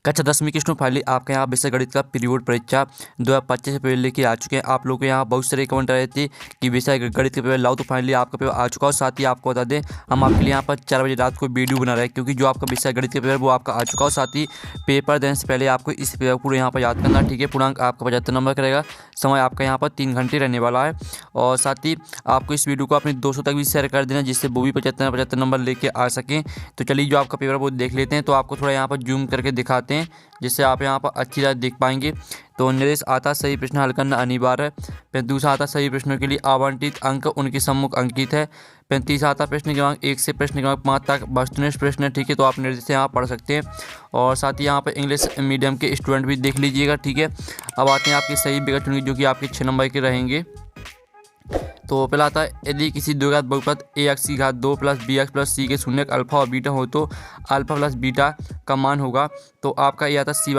कक्षा 10वीं की स्टूडेंट फाइनली आपके यहाँ विषय गणित का पीरियड परीक्षा 2025 से पेपर लेके आ चुके हैं। आप लोगों के यहाँ बहुत सारे कमेंट रहे थे कि विषय गणित के पेपर लाओ, तो फाइनली आपका पेपर आ चुका है। साथ ही आपको बता दें, हम आपके लिए यहाँ पर 4 बजे रात को वीडियो बना रहे हैं, क्योंकि जो आपका विषय गणित के पेपर वो आपका आ चुका है। साथ ही पेपर देने से पहले आपको इस पेपर पूरे यहाँ पर याद करना, ठीक है। पूर्णांक आपका 75 नंबर का रहेगा। समय आपका यहाँ पर 3 घंटे रहने वाला है। और साथ ही आपको इस वीडियो को अपने दोस्तों तक भी शेयर कर देना, जिससे वो भी 75 नंबर लेके आ सकें। तो चलिए जो आपका पेपर वो देख लेते हैं। तो आपको थोड़ा यहाँ पर जूम करके दिखाते हैं, जिससे आप यहाँ पर अच्छी तरह देख पाएंगे। तो निर्देश आता सही प्रश्न हल करना अनिवार्य है। फिर दूसरा आता सही प्रश्नों के लिए आवंटित अंक उनके सम्मुख अंकित है। फिर तीसरा आता प्रश्न क्रमांक 1 से प्रश्न क्रमांक 5 तक वस्तुनिष्ठ प्रश्न है, ठीक है। तो आप निर्देश यहाँ पढ़ सकते हैं। और साथ ही यहाँ पर इंग्लिश मीडियम के स्टूडेंट भी देख लीजिएगा, ठीक है। अब आते हैं आपके सही विकल्प चुनिए, जो कि आपके 6 नंबर के रहेंगे। तो पहला आता है, यदि किसी द्विघात बहुपद ax की घात 2 प्लस bx प्लस c के शून्य अल्फा और बीटा हो तो अल्फा प्लस बीटा का मान होगा। तो आपका ये आता c/a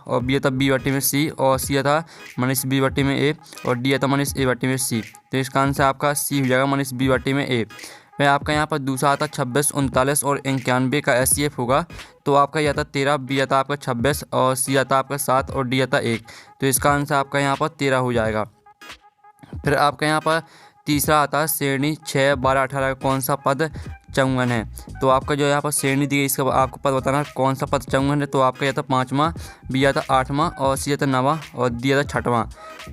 और b आता b/c और c आता -b/a और d आता -a/c। तो इसका आंसर आपका c हो जाएगा -b/a। फिर आपका यहाँ पर दूसरा आता 26, 39 और 91 का SCF होगा। तो आपका ये आता 13, b आता आपका 26 और c आता आपका 7 और d आता 1। तो इसका आंसर आपका यहाँ पर 13 हो जाएगा। फिर आपका यहाँ पर तीसरा आता है श्रेणी 6, 12, 18 का कौन सा पद चौगुन है। तो आपका जो यहाँ पर श्रेणी दी गई, इसका आपको पद बताना कौन सा पद चौगुन है। तो आपका ये आता 5वां, बी आता 8वां और सी आता 9वां और डी आता 6वां।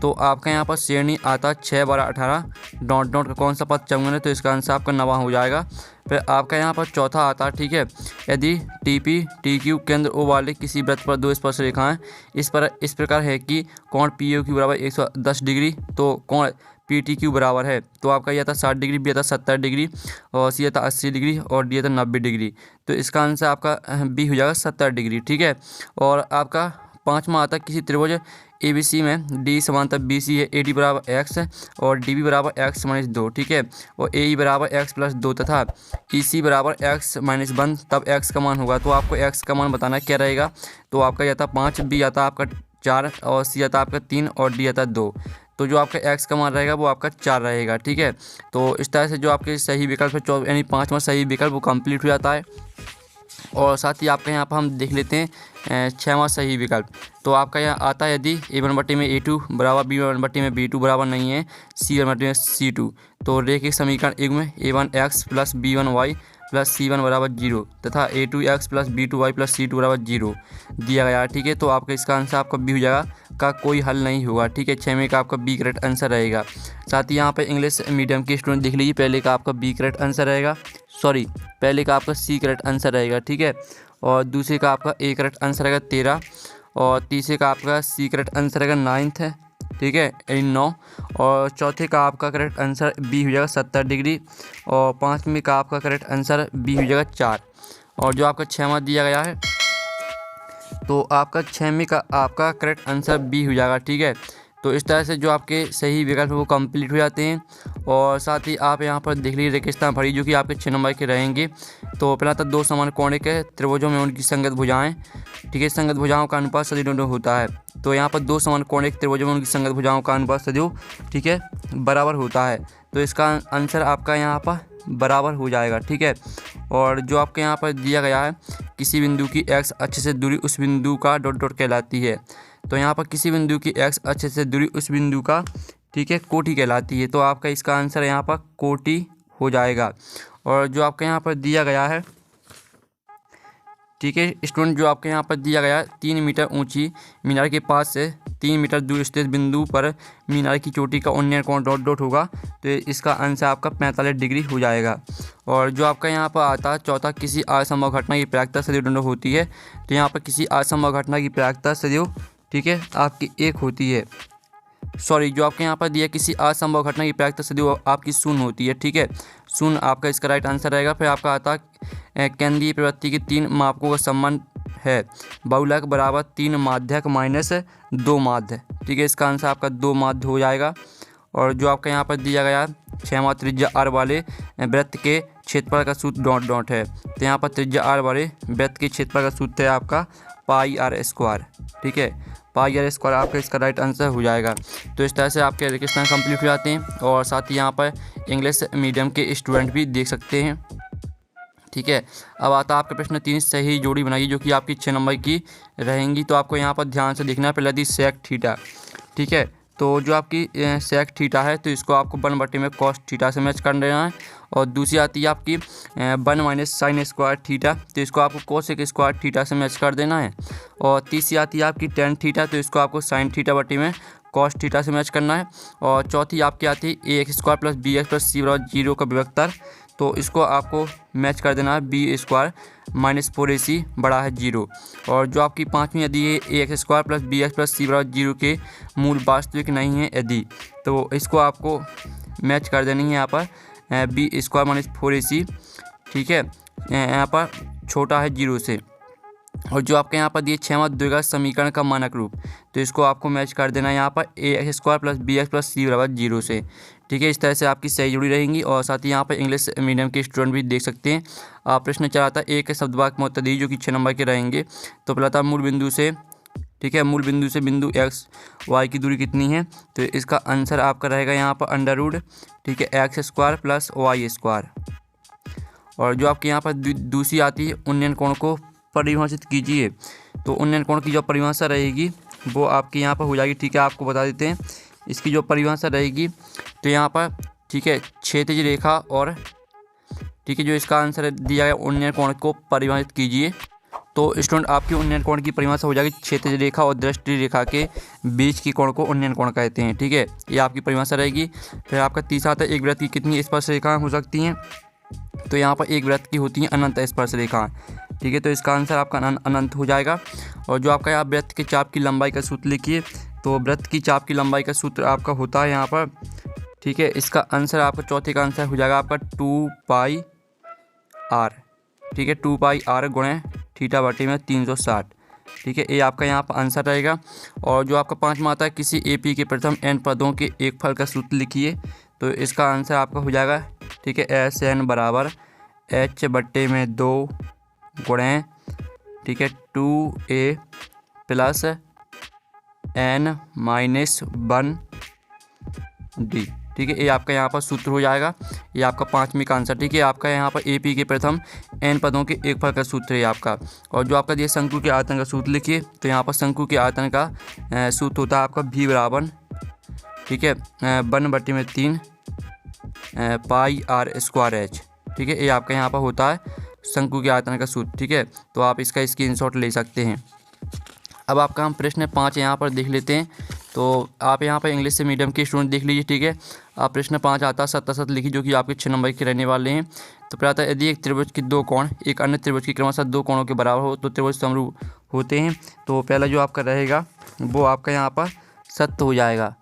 तो आपका यहाँ पर श्रेणी आता 6, 12, 18 डॉट डॉट का कौन सा पद चौगुन है। तो इसका आंसर आपका 9वां हो जाएगा। फिर आपका यहाँ पर चौथा आता है, ठीक है, यदि TP TQ केंद्र O वाले किसी वृत्त पर 2 स्पर्श रेखाएं इस प्रकार है कि कोण POQ बराबर 110 डिग्री, तो कोण PTQ बराबर है। तो आपका ये आता 60 डिग्री, बी आता 70 डिग्री और सी आता 80 डिग्री और डी आता 90 डिग्री। तो इसका आंसर आपका बी हो जाएगा 70 डिग्री, ठीक है। और आपका पाँचवा आता किसी त्रिभुज ABC में डी समांतर BC है, AD बराबर x और DB बराबर x - 2, ठीक है। और AE बराबर x + 2 तथा EC बराबर x - 1, तब x का मान होगा। तो आपको x का मान बताना क्या रहेगा। तो आपका ये आता 5, B आता आपका 4 और C आता आपका 3 और D आता 2। तो जो आपका x का मान रहेगा वो आपका 4 रहेगा, ठीक है। तो इस तरह से जो आपके सही विकल्प है, यानी 5वां सही विकल्प वो कंप्लीट हो जाता है। और साथ ही आपके यहाँ पर हम देख लेते हैं 6वां सही विकल्प। तो आपका यहाँ आता है, यदि A1 में A2 बराबर B1 में B2 बराबर नहीं है, C1 में C2, तो रेखिक समीकरण युग्म A1x + B1y + C1 बराबर 0 तथा A2x + B2y + C2 बराबर 0 दिया गया है, ठीक है। तो आपका इसका आंसर आपका बी हो जाएगा, का कोई हल नहीं होगा, ठीक है। 6 में का आपका बी करेक्ट आंसर रहेगा। साथ ही यहाँ पे इंग्लिश मीडियम के स्टूडेंट देख लीजिए, पहले का आपका बी करेक्ट आंसर रहेगा, पहले का आपका सी करेक्ट आंसर रहेगा, ठीक है। और दूसरे का आपका ए करेक्ट आंसर रहेगा 13 और तीसरे का आपका सी करेक्ट आंसर रहेगा 9th है, ठीक है, 9। और चौथे का आपका करेक्ट आंसर बी हो जाएगा 70 डिग्री और 5वें का आपका करेक्ट आंसर बी हो जाएगा 4। और जो आपका 6वां दिया गया है, तो आपका 6वें का आपका करेक्ट आंसर बी हो जाएगा, ठीक है। तो इस तरह से जो आपके सही विकल्प वो कंप्लीट हो जाते हैं। और साथ ही आप यहाँ पर देख लीजिए रेगिस्तान भरी, जो कि आपके 6 नंबर के रहेंगे। तो पहला था 2 समान कोणिक त्रिभुजों में उनकी संगत भुजाएं, ठीक है। संगत भुजाओं का अनुपात सदैव होता है। तो यहाँ पर 2 समान कोणिक त्रिभुजों में उनकी संगत भुजाओं का अनुपात सदैव, ठीक है, बराबर होता है। तो इसका आंसर आपका यहाँ पर बराबर हो जाएगा, ठीक है। और जो आपके यहाँ पर दिया गया है, किसी बिंदु की x अक्ष से दूरी उस बिंदु का डॉट डॉट कहलाती है। तो यहाँ पर किसी बिंदु की x अक्ष से दूरी उस बिंदु का, ठीक है, कोटि कहलाती है। तो आपका इसका आंसर यहाँ पर कोटि हो जाएगा। और जो आपके यहाँ पर दिया गया है, ठीक है स्टूडेंट, जो आपके यहाँ पर दिया गया है 3 मीटर ऊंची मीनार के पास से 3 मीटर दूर स्थित बिंदु पर मीनार की चोटी का उन्नयन कोण डॉट डॉट होगा। तो इसका आंसर आपका 45 डिग्री हो जाएगा। और जो आपका यहाँ पर आता है चौथा, किसी असंभव घटना की प्रायिकता सदैव दंड होती है। तो यहाँ पर किसी असंभव घटना की प्रायिकता सदैव, ठीक है, आपकी 1 होती है। जो आपके यहाँ पर दिया, किसी असंभव घटना की प्रायिकता सदैव आपकी 0 होती है, ठीक है। 0 आपका इसका राइट आंसर रहेगा। फिर आपका आता केंद्रीय प्रवृत्ति के 3 मापकों का संबंध है, बहुलक बराबर 3 माध्यक - 2 माध्य, ठीक है। इसका आंसर आपका 2 माध्य हो जाएगा। और जो आपका यहाँ पर दिया गया 6वां, त्रिज्या r वाले वृत्त के क्षेत्रफल का सूत्र डॉट डॉट है। तो यहाँ पर त्रिज्या r वाले वृत्त के क्षेत्रफल का सूत्र है आपका πr², ठीक है, πr² आपका इसका राइट आंसर हो जाएगा। तो इस तरह से आपके रेगिस्तान कंप्लीट हो जाते हैं। और साथ ही यहाँ पर इंग्लिश मीडियम के स्टूडेंट भी देख सकते हैं, ठीक है। अब आता है आपका प्रश्न 3, सही जोड़ी बनाइए जो कि आपकी 6 नंबर की रहेंगी। तो आपको यहाँ पर ध्यान से देखना है। पहले दी सेक थीटा, ठीक है। तो जो आपकी सेक थीटा है तो इसको आपको 1 में कॉस थीटा से मैच कर देना है। और दूसरी आती है आपकी 1 माइनस साइन स्क्वायर थीटा, तो इसको आपको कोसेक स्क्वायर थीटा से मैच कर देना है। और तीसरी आती है आपकी टेन थीटा, तो इसको आपको साइन थीटा बटे में कॉस थीटा से मैच करना है। और चौथी आपकी आती है a x square plus b x plus c बराबर 0 का विभक्तर, तो इसको आपको मैच कर देना है बी स्क्वायर माइनस 4ac बड़ा है 0। और जो आपकी पाँचवीं यदि ये a x square plus b x plus c बराबर 0 के मूल वास्तविक नहीं है यदि, तो इसको आपको मैच कर देनी है यहाँ पर बी स्क्वायर माइनस 4ac, ठीक है, यहाँ पर छोटा है 0 से। और जो आपके यहाँ पर दिए 6वां द्विघात समीकरण का मानक रूप, तो इसको आपको मैच कर देना है यहाँ पर a x square plus b x plus c बराबर 0 से, ठीक है। इस तरह से आपकी सही जुड़ी रहेंगी। और साथ ही यहाँ पर इंग्लिश मीडियम के स्टूडेंट भी देख सकते हैं। प्रश्न 4 आता है एक शब्द वाक्य मुत्तदी जो कि 6 नंबर के रहेंगे। तो पहला था मूल बिंदु से, ठीक है, मूल बिंदु से बिंदु एक्स वाई की दूरी कितनी है, तो इसका आंसर आपका रहेगा यहाँ पर अंडर रूट, ठीक है, x square plus y square. और जो आपके यहाँ पर दूसरी आती है उन्नयन कोण को परिभाषित कीजिए, तो उन्नयन कोण की जो परिभाषा रहेगी वो आपकी यहाँ पर हो जाएगी, ठीक है। आपको बता देते हैं इसकी जो परिभाषा रहेगी, तो यहाँ पर, ठीक है, क्षैतिज रेखा और, ठीक है, जो इसका आंसर दिया गया उन्नयन कोण को परिभाषित कीजिए। तो स्टूडेंट आपकी उन्नयन कोण की परिभाषा हो जाएगी क्षैतिज रेखा और दृष्टि रेखा के बीच की कोण को उन्नयन कोण कहते हैं, ठीक है, ये आपकी परिभाषा रहेगी। फिर आपका तीसरा आता है एक वृत्त की कितनी स्पर्श रेखाएं हो सकती हैं, तो यहाँ पर एक वृत्त की होती हैं अनंत स्पर्श रेखाएं, ठीक है, तो इसका आंसर आपका अनंत हो जाएगा। और जो आपका यहाँ वृत्त के चाप की लंबाई का सूत्र लिखिए, तो वृत्त की चाप की लंबाई का सूत्र आपका होता है यहाँ पर, ठीक है, इसका आंसर आपका चौथे का आंसर हो जाएगा आपका 2πr, ठीक है, 2πr गुणे थीटा बटे में 360, ठीक है, ये आपका यहाँ पर आंसर रहेगा। और जो आपका पाँचवा आता है किसी एपी के प्रथम n पदों के एक फल का सूत्र लिखिए, तो इसका आंसर आपका हो जाएगा, ठीक है, SN बराबर h बट्टे में 2 गुणे, ठीक है, 2a plus n minus 1d, ठीक है, ये आपका यहाँ पर सूत्र हो जाएगा। ये आपका पाँचवीं का आंसर, ठीक है, आपका यहाँ पर एपी के प्रथम n पदों के एक फल का सूत्र है आपका। और जो आपका दिया शंकु के आयतन का सूत्र लिखिए, तो यहाँ पर शंकु के आयतन का सूत्र होता है आपका v बराबर, ठीक है, 1/3 πr स्क्वायर h, ठीक है, ये आपका यहाँ पर होता है शंकु के आयतन का सूत्र, ठीक है। तो आप इसका स्क्रीनशॉट ले सकते हैं। अब आपका हम प्रश्न 5 यहाँ पर देख लेते हैं। तो आप यहाँ पर इंग्लिश से मीडियम के स्टूडेंट देख लीजिए, ठीक है। आप प्रश्न 5 आता है 7 लिखिए जो कि आपके 6 नंबर के रहने वाले हैं। तो पहला था यदि एक त्रिभुज के दो कोण एक अन्य त्रिभुज की क्रमशः 2 कोणों के बराबर हो तो त्रिभुज समरूप होते हैं। तो पहला जो आपका रहेगा वो आपका यहाँ पर सत्य हो जाएगा।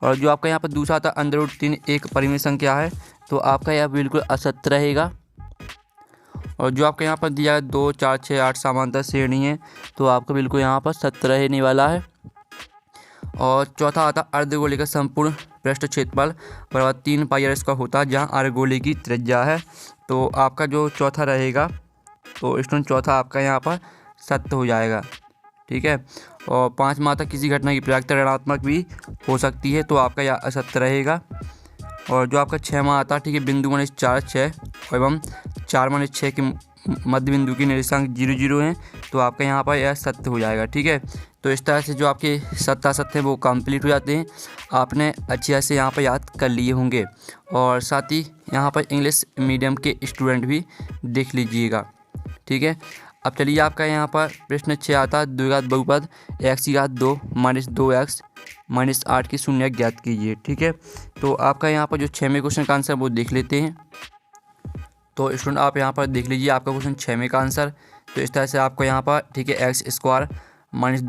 और जो आपका यहाँ पर दूसरा था √3 एक परिमेय संख्या है, तो आपका यह बिल्कुल असत्य रहेगा। और जो आपका यहाँ पर दिया है 2, 4, 6, 8 समांतर श्रेणी है, तो आपका बिल्कुल यहाँ पर सत्य रहने वाला है। और चौथा आता अर्धगोले का संपूर्ण पृष्ठ क्षेत्रफल बराबर 3 πr स्क्वायर होता है जहाँ अर्धगोले की त्रिज्या है। तो आपका जो चौथा रहेगा, तो स्टूडेंट चौथा आपका यहाँ पर सत्य हो जाएगा, ठीक है। और पाँचवा आता किसी घटना की प्रायिकता ऋणात्मक भी हो सकती है, तो आपका यह असत्य रहेगा। और जो आपका 6वां आता है, ठीक है, बिंदु माइनस 4, 6 एवं 4 माइनस 6 के मध्य बिंदु की निर्देशांक 0, 0 हैं, तो आपका यहाँ पर यह सत्य हो जाएगा, ठीक है। तो इस तरह से जो आपके सत्य असत्य हैं वो कंप्लीट हो जाते हैं। आपने अच्छी तरह से यहाँ पर याद कर लिए होंगे। और साथ ही यहाँ पर इंग्लिश मीडियम के स्टूडेंट भी देख लीजिएगा, ठीक है। अब चलिए आपका यहाँ पर प्रश्न 6 आता है द्विघात बहुपद x⁻² - 2x - 8 की शून्य ज्ञात कीजिए, ठीक है। तो आपका यहाँ पर जो 6वें क्वेश्चन का आंसर वो देख लेते हैं। तो स्टूडेंट आप यहाँ पर देख लीजिए आपका क्वेश्चन 6वें का आंसर। तो इस तरह से आपको यहाँ पर, ठीक है, x² -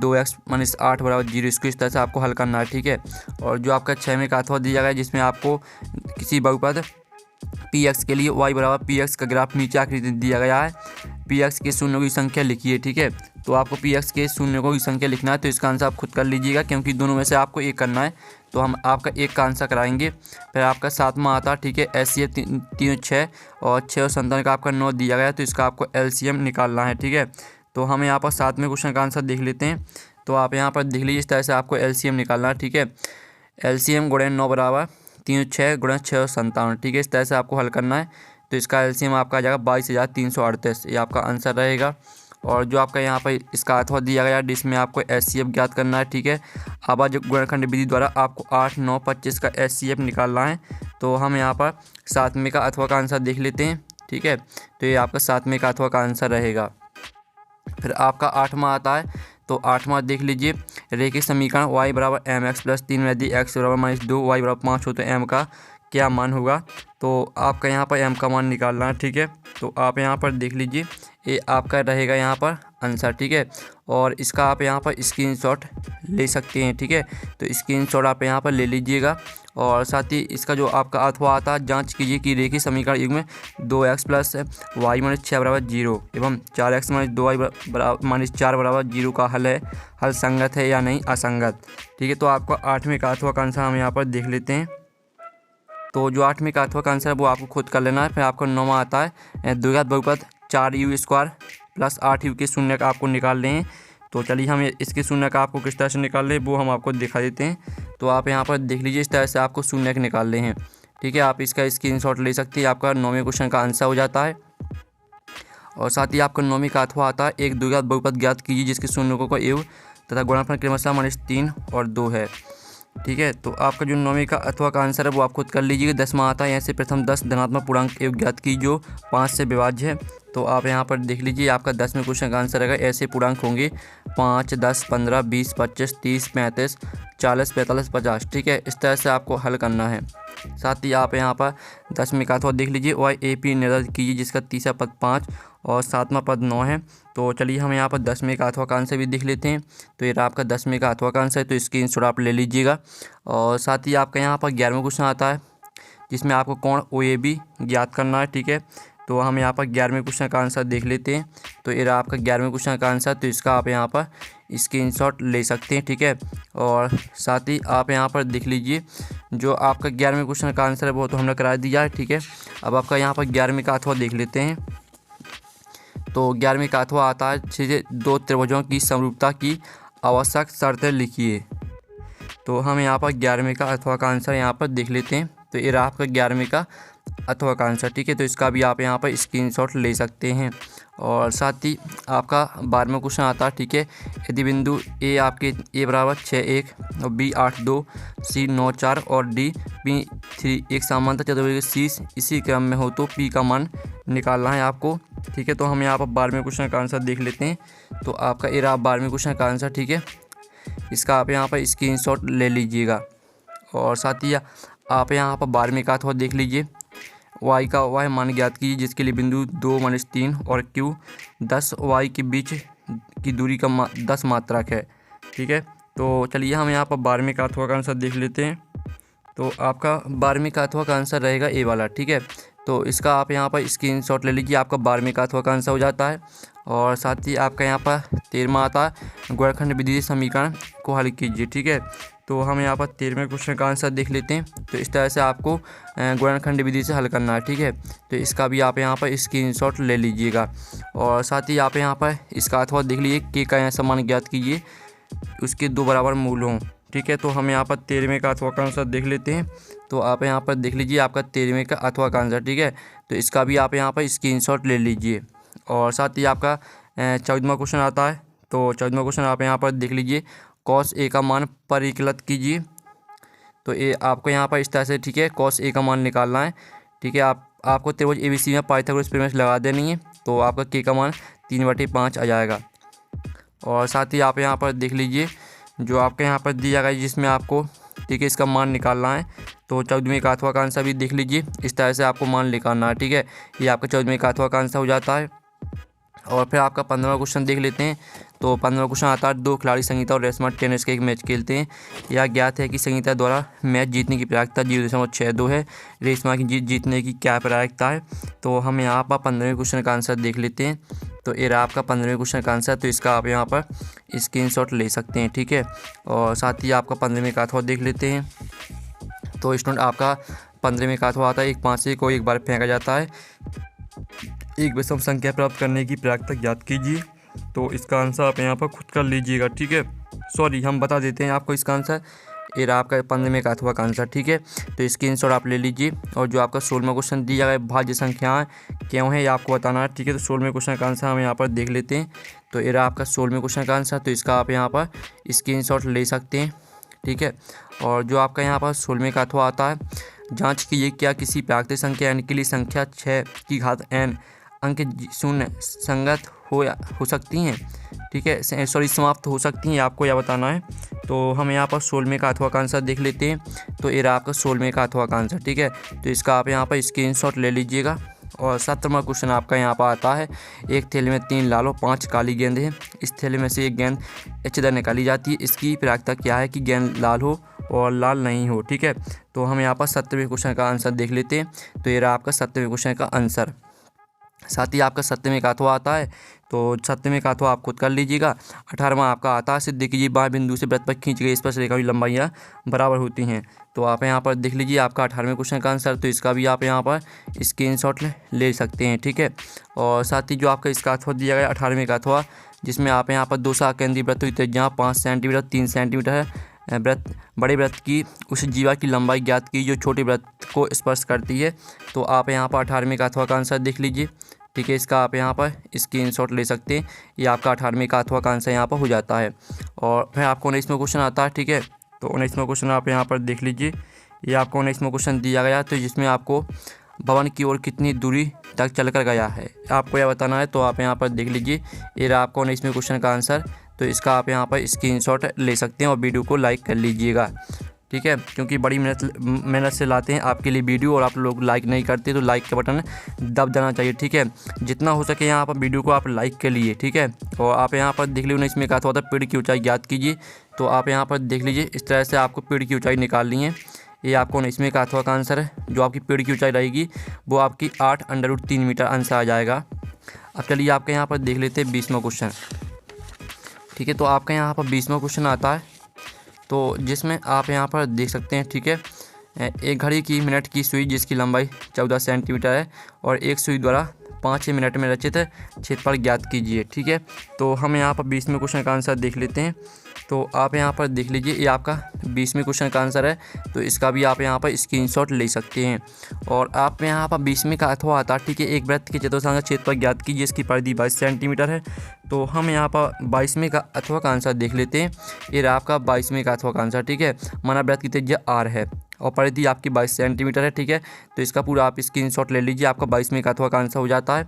2x - 8 बराबर 0, इसको इस तरह से आपको हल करना है, ठीक है। और जो आपका 6वें का अथवा दिया गया है जिसमें आपको किसी बहुपद px के लिए y बराबर px का ग्राफ नीचे आकृति दिया गया है। px के शून्यों की संख्या लिखिए, ठीक है। तो आपको px के शून्यों की संख्या लिखना है, तो इसका आंसर आप खुद कर लीजिएगा क्योंकि दोनों में से आपको एक करना है। तो हम आपका एक का आंसर कराएंगे। फिर आपका 7वां आता, ठीक है, HCF 3, 6 और 6 और 57 का आपका 9 दिया गया है, तो इसका आपको LCM निकालना है, ठीक है। तो हम यहाँ पर 7वें क्वेश्चन का आंसर देख लेते हैं। तो आप यहाँ पर देख लीजिए इस तरह से आपको LCM निकालना है, ठीक है। LCM गुणे 9 बराबर 3, 6 गुणे 6 और 57, ठीक है, इस तरह से आपको हल करना है। तो इसका एलसीएम आपका आ जाएगा 22,338, ये आपका आंसर रहेगा। और जो आपका यहाँ पर इसका अथवा दिया गया जिसमें आपको एचसीएफ ज्ञात करना है, ठीक है। अब आज गुणनखंड विधि द्वारा आपको 8, 9, 25 का एचसीएफ निकालना है। तो हम यहाँ पर 7वें का अथवा का आंसर देख लेते हैं, ठीक है। तो ये आपका 7वें का अथवा का आंसर रहेगा। फिर आपका 8वां आता है, तो 8वां देख लीजिए, रेखीय समीकरण y बराबर mx प्लस 3 यदि x बराबर -2 y बराबर 5 हो तो m का क्या मान होगा। तो आपका यहाँ पर m का मान निकालना है, ठीक है। तो आप यहाँ पर देख लीजिए, ये आपका रहेगा यहाँ पर आंसर, ठीक है। और इसका आप यहाँ पर स्क्रीनशॉट ले सकते हैं, ठीक है। तो स्क्रीनशॉट आप यहाँ पर ले लीजिएगा। और साथ ही इसका जो आपका अथवा आता है, जांच कीजिए कि रेखीय समीकरण युग्म में 2x प्लस वाई -6 बराबर 0 एवं 4x - 2y -4 बराबर 0 का हल संगत है या नहीं असंगत, ठीक है। तो आपको 8वें का अथवा का आंसर हम यहाँ पर देख लेते हैं। तो जो 8वें का अथवा का आंसर है वो आपको खुद कर लेना है। फिर आपका 9वां आता है, द्विघात बहुपद 4u² प्लस 8u के शून्य का आपको निकाल लें। तो चलिए हम इसके शून्य का आपको किस तरह से निकाल लें वो हम आपको दिखा देते हैं। तो आप यहाँ पर देख लीजिए, इस तरह से आपको शून्य निकाल ले हैं, ठीक है। आप इसका स्क्रीनशॉट ले सकते हैं, आपका 9वें क्वेश्चन का आंसर हो जाता है। और साथ ही आपका 9वीं का अथवा आता है, एक द्विघात बहुपद ज्ञात कीजिए जिसके शून्यों का योग तथा गुणनफल क्रमशः -3 और 2 है, ठीक है। तो आपका जो 9वीं का अथवा का आंसर है वो आप खुद कर लीजिएगा। 10वां आता है, यहाँ से प्रथम 10 धनात्मक पूर्णांक योग ज्ञात की जो 5 से विभाज्य है। तो आप यहाँ पर देख लीजिए, आपका 10वें क्वेश्चन का आंसर रहेगा, ऐसे पूर्णांक होंगे 5, 10, 15, 20, 25, 30, 35, 40, 45, 50, ठीक है। इस तरह से आपको हल करना है। साथ ही आप यहाँ पर 10वें का अथवा देख लीजिए, और AP निर्धारित कीजिए जिसका तीसरा पद 5 और 7वां पद 9 है। तो चलिए हम यहाँ पर 10वें का अथवा का आंसर भी देख लेते हैं। तो ये आपका 10वें का अथवा का आंसर है, तो स्क्रीनशॉट आप ले लीजिएगा। और साथ ही आपका यहाँ पर 11वां क्वेश्चन आता है जिसमें आपको कोण OAB ज्ञात करना है, ठीक है। तो हम यहाँ पर 11वें क्वेश्चन का आंसर देख लेते हैं। तो ये आपका 11वें क्वेश्चन का आंसर, तो इसका आप यहाँ पर स्क्रीनशॉट ले सकते हैं, ठीक है। और साथ ही आप यहाँ पर देख लीजिए, जो आपका 11वें क्वेश्चन का आंसर है वो तो हमने करा दिया है, ठीक है। अब आपका यहाँ पर 11वें का अथवा देख लेते हैं। तो 11वें का अथवा आता है, सीधे दो त्रिभुजों की समरूपता की आवश्यक शर्तें लिखिए। तो हम यहाँ पर 11वें का अथवा का आंसर यहाँ पर देख लेते हैं। तो ये रहा आपका 11वें का अथवा का आंसर, ठीक है। तो इसका भी आप यहाँ पर स्क्रीनशॉट ले सकते हैं। और साथ ही आपका 12वां क्वेश्चन आता है, ठीक है। यदि बिंदु A आपके A बराबर 6, 1 और B 8, 2, C 9, 4 और D P 3 एक समांतर चतुर्भुज शीर्ष इसी क्रम में हो तो P का मान निकालना है आपको, ठीक है। तो हम यहाँ पर 12वें क्वेश्चन का आंसर देख लेते हैं। तो आपका ये रहा 12वें क्वेश्चन का आंसर, ठीक है। इसका आप यहाँ पर स्क्रीनशॉट ले लीजिएगा। और साथ ही आप यहाँ पर 12वें का अथवा देख लीजिए, y का y मान ज्ञात कीजिए जिसके लिए बिंदु 2, -3 और Q 10 y के बीच की दूरी का 10 मात्रक है, ठीक है। तो चलिए हम यहाँ पर 12वें का अथवा का आंसर देख लेते हैं। तो आपका 12वें का अथवा का आंसर रहेगा A वाला, ठीक है। तो इसका आप यहाँ पर स्क्रीनशॉट ले लीजिए, आपका 12वें का अथवा का आंसर हो जाता है। और साथ ही आपका यहाँ पर 13वां आता है, गुणनखंड विधि से समीकरण को हल कीजिए, ठीक है। तो हम यहाँ पर 13वें क्वेश्चन का आंसर देख लेते हैं। तो इस तरह से आपको गुणनखंड विधि से हल करना है, ठीक है। तो इसका भी आप यहाँ पर स्क्रीनशॉट ले लीजिएगा। और साथ ही आप यहाँ पर इसका अथवा देख लीजिए, K का यहाँ समान ज्ञात कीजिए उसके 2 बराबर मूल हों, ठीक है। तो हम यहाँ पर 13वें का अथवा का आंसर देख लेते हैं। तो आप यहाँ पर देख लीजिए, आपका 13वें का अथवा का आंसर, ठीक है। तो इसका भी आप यहाँ पर स्क्रीनशॉट ले लीजिए। और साथ ही आपका 14वां क्वेश्चन आता है। तो 14वां क्वेश्चन आप यहाँ पर देख लीजिए, cos A का मान परिकलित कीजिए। तो ये आपको यहाँ पर इस तरह से, ठीक है, cos A का मान निकालना है, ठीक है। आपको त्रिभुज ABC में पाइथागोरस प्रमेय लगा देनी है। तो आपका K का मान 3/5 आ जाएगा। और साथ ही आप यहाँ पर देख लीजिए, जो आपके यहाँ पर दिया गया जिसमें आपको, ठीक है, इसका मान निकालना है। तो 14वें का अथवा का आंसर भी देख लीजिए, इस तरह से आपको मान निकालना है, ठीक है। ये आपका 14वें का अथवा का आंसर हो जाता है। और फिर आपका 15वां क्वेश्चन देख लेते हैं। तो 15वां क्वेश्चन आता है, 2 खिलाड़ी संगीता और रेशमा टेनिस का एक मैच खेलते हैं। यह ज्ञात है कि संगीता द्वारा मैच जीतने की प्रायिकता 0.62 है। रेशमा की जीतने की क्या प्रायिकता है। तो हम यहाँ पर 15वें क्वेश्चन का आंसर देख लेते हैं। तो ये रहा आपका 15वें क्वेश्चन का आंसर। तो इसका आप यहाँ पर स्क्रीनशॉट ले सकते हैं, ठीक है। और साथ ही आपका 15वें का अथवा देख लेते हैं। तो स्टूडेंट आपका 15वें का अथवा आता है, एक 5 को एक बार फेंका जाता है, एक विषम संख्या प्राप्त करने की प्रायिकता ज्ञात कीजिए। तो इसका आंसर आप यहाँ पर खुद कर लीजिएगा, ठीक है। सॉरी, हम बता देते हैं आपको इसका आंसर। ये रहा आपका 15वें का अथवा का आंसर। ठीक है, तो स्क्रीनशॉट आप ले लीजिए। और जो आपका 16वां क्वेश्चन दिया गया भाज्य संख्याएं क्यों है ये आपको बताना है। ठीक है, तो 16वें क्वेश्चन का आंसर हम यहाँ पर देख लेते हैं। तो ये रहा आपका 16वें क्वेश्चन का आंसर, तो इसका आप यहाँ पर स्क्रीनशॉट ले सकते हैं। ठीक है, और जो आपका यहाँ पर 16वें का अथवा आता है, जांच कीजिए क्या किसी प्राकृतिक संख्या n के लिए संख्या 6 की घात n अंक शून्य संगत हो सकती हैं। ठीक है, समाप्त हो सकती हैं, आपको यह बताना है। तो हम यहाँ पर 16वें का अथवा का आंसर देख लेते हैं। तो ये रहा आपका 16वें का अथवा का आंसर। ठीक है, तो इसका आप यहाँ पर स्क्रीनशॉट ले लीजिएगा। और 17वां क्वेश्चन आपका यहाँ पर आता है, एक थैले में 3 लाल और 5 काली गेंद है। इस थैले में से एक गेंद इधर निकाली जाती है। इसकी प्रायिकता क्या है कि गेंद लाल हो और लाल नहीं हो। ठीक है, तो हम यहाँ पर 17वें क्वेश्चन का आंसर देख लेते हैं। तो ये रहा आपका 17वें क्वेश्चन का आंसर। साथ ही आपका 7वें का अथवा आता है, तो 7वें का अथवा आप खुद कर लीजिएगा। 18वां आपका आता है, सिद्ध कीजिए बाएं बिंदु से वृत्त पर खींच गई स्पर्श रेखा की लंबाइयाँ बराबर होती हैं। तो आप यहाँ पर देख लीजिए आपका 18वें क्वेश्चन का आंसर। तो इसका भी आप यहाँ पर स्क्रीनशॉट ले सकते हैं। ठीक है, और साथ ही जो आपका इसका अथवा दिया गया 18वें का अथवा, जिसमें आप यहाँ पर 2 केंद्रीय वृत्तों की त्रिज्या 5 सेंटीमीटर 3 सेंटीमीटर है। बड़े वृत्त की उस जीवा की लंबाई ज्ञात की जो छोटे वृत्त को स्पर्श करती है। तो आप यहाँ पर 18वें का अथवा का आंसर देख लीजिए। ठीक है, इसका आप यहाँ पर स्क्रीनशॉट ले सकते हैं। ये आपका 18वें का अथवा का आंसर यहाँ पर हो जाता है। और फिर आपको 19वां क्वेश्चन आता है। ठीक है, तो 19वां क्वेश्चन आप यहाँ पर देख लीजिए। ये आपको 19वां क्वेश्चन दिया गया, तो जिसमें आपको भवन की ओर कितनी दूरी तक चलकर गया है आपको यह बताना है। तो आप यहाँ पर देख लीजिए, ये रहा आपको 19वें क्वेश्चन का आंसर। तो इसका आप यहाँ पर स्क्रीनशॉट ले सकते हैं और वीडियो को लाइक कर लीजिएगा। ठीक है, क्योंकि बड़ी मेहनत से लाते हैं आपके लिए वीडियो और आप लोग लाइक नहीं करते, तो लाइक का बटन दब जाना चाहिए। ठीक है, जितना हो सके यहाँ पर वीडियो को आप लाइक कर लिए। ठीक है, और आप यहाँ पर देख लीजिए इसमें कहा था पेड़ की ऊंचाई ज्ञात कीजिए। तो आप यहाँ पर देख लीजिए इस तरह से आपको पेड़ की ऊंचाई निकालनी है। ये आपको इसमें का अथवा का आंसर है। जो आपकी पेड़ की ऊंचाई रहेगी वो आपकी 8√3 मीटर आंसर आ जाएगा। अब चलिए आपके यहाँ पर देख लेते हैं 20वां क्वेश्चन। ठीक है, तो आपका यहाँ पर 20वां क्वेश्चन आता है, तो जिसमें आप यहाँ पर देख सकते हैं। ठीक है, एक घड़ी की मिनट की सुई जिसकी लंबाई 14 सेंटीमीटर है और एक सुई द्वारा 5 मिनट में रचित क्षेत्रफल ज्ञात कीजिए। ठीक है, तो हम यहाँ पर 20वें क्वेश्चन का आंसर देख लेते हैं। तो आप यहाँ पर देख लीजिए, ये आपका 20वें क्वेश्चन का आंसर है। तो इसका भी आप यहाँ पर स्क्रीनशॉट ले सकते हैं। और आप यहाँ पर 20वें का अथवा आता है। ठीक है, एक वृत्त के चतुर्थांश क्षेत्रफल ज्ञात कीजिए, इसकी परिधि 22 सेंटीमीटर है। तो हम यहाँ पर 22वें का अथवा का आंसर देख लेते हैं। ये रहा आपका 22वें का अथवा का आंसर। ठीक है, माना वृत्त की त्रिज्या r है और परिधि आपकी 22 सेंटीमीटर है। ठीक है, तो इसका पूरा आप स्क्रीनशॉट ले लीजिए। आपका 22वें का अथवा का आंसर हो जाता है,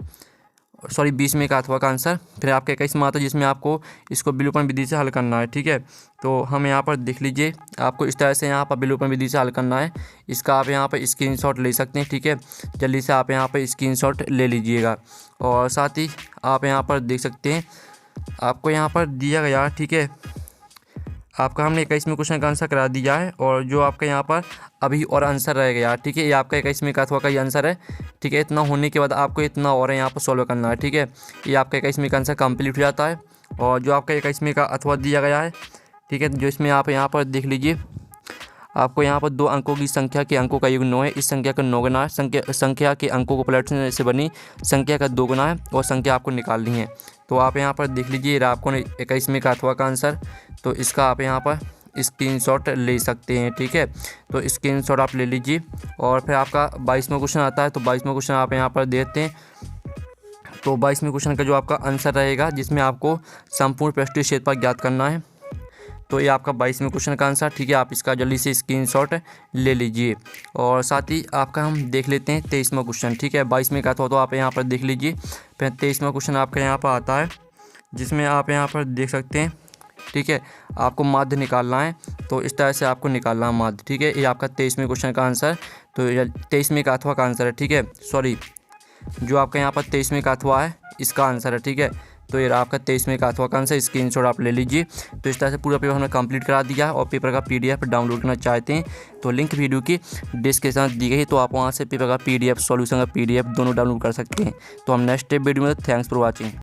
20वें का अथवा का आंसर। फिर आपका 21वां आता है, जिसमें आपको इसको विलोपन विधि से हल करना है। ठीक है, तो हम यहाँ पर देख लीजिए, आपको इस तरह से यहाँ पर विलोपन विधि से हल करना है। इसका आप यहाँ पर स्क्रीनशॉट ले सकते हैं। ठीक है, जल्दी से आप यहाँ पर स्क्रीनशॉट ले लीजिएगा। और साथ ही आप यहाँ पर देख सकते हैं, आपको यहाँ पर दिया गया। ठीक है, आपका हमने 21वें क्वेश्चन का आंसर करा दिया है। और जो आपका यहाँ पर अभी और आंसर रह गया। ठीक है, ये आपका 21वें का अथवा का ये आंसर है। ठीक है, इतना होने के बाद आपको इतना और यहाँ पर सॉल्व करना है। ठीक है, ये आपका 21वें का आंसर कंप्लीट हो जाता है। और जो आपका 21वें का अथवा दिया गया है। ठीक है, जो इसमें आप यहाँ पर देख लीजिए, आपको यहाँ पर 2 अंकों की संख्या के अंकों का योग 9 है। इस संख्या का 9 गुना है। संख्या के अंकों को पलटने से बनी संख्या का 2 गुना है और संख्या आपको निकालनी है। तो आप यहाँ पर देख लीजिए, आपको 21वें का अथवा का आंसर। तो इसका आप यहाँ पर स्क्रीनशॉट ले सकते हैं। ठीक है, तो स्क्रीनशॉट आप ले लीजिए। और फिर आपका 22वां क्वेश्चन आता है। तो 22वां क्वेश्चन आप यहाँ पर देते हैं। तो 22वें क्वेश्चन का जो आपका आंसर रहेगा, जिसमें आपको संपूर्ण पृष्ठीय क्षेत्रफल ज्ञात करना है। तो ये आपका 22वें क्वेश्चन का आंसर। ठीक है, आप इसका जल्दी से स्क्रीनशॉट ले लीजिए। और साथ ही आपका हम देख लेते हैं 23वां क्वेश्चन। ठीक है, 22वें का था, तो आप यहाँ पर देख लीजिए। फिर 23वां क्वेश्चन आपका यहाँ पर आता है, जिसमें आप यहाँ पर देख सकते हैं। ठीक है, आपको माध्य निकालना है। तो इस तरह से आपको निकालना है माध्य। ठीक है, ये आपका 23वें क्वेश्चन का आंसर। तो 23वें का अथवा का आंसर है। ठीक है, सॉरी, जो आपका यहाँ पर 23वें का अथवा है इसका आंसर है। ठीक है, तो ये आपका 23वें का अथवा का आंसर, स्क्रीनशॉट आप ले लीजिए। तो इस तरह से पूरा पेपर हमने कंप्लीट करा दिया है। और पेपर का PDF डाउनलोड करना चाहते हैं तो लिंक वीडियो की डिस्क्रिप्शन दी गई है, तो आप वहाँ से पेपर का PDF सॉल्यूशन का PDF दोनों डाउनलोड कर सकते हैं। तो हम नेक्स्ट वीडियो में, थैंक्स फॉर वॉचिंग।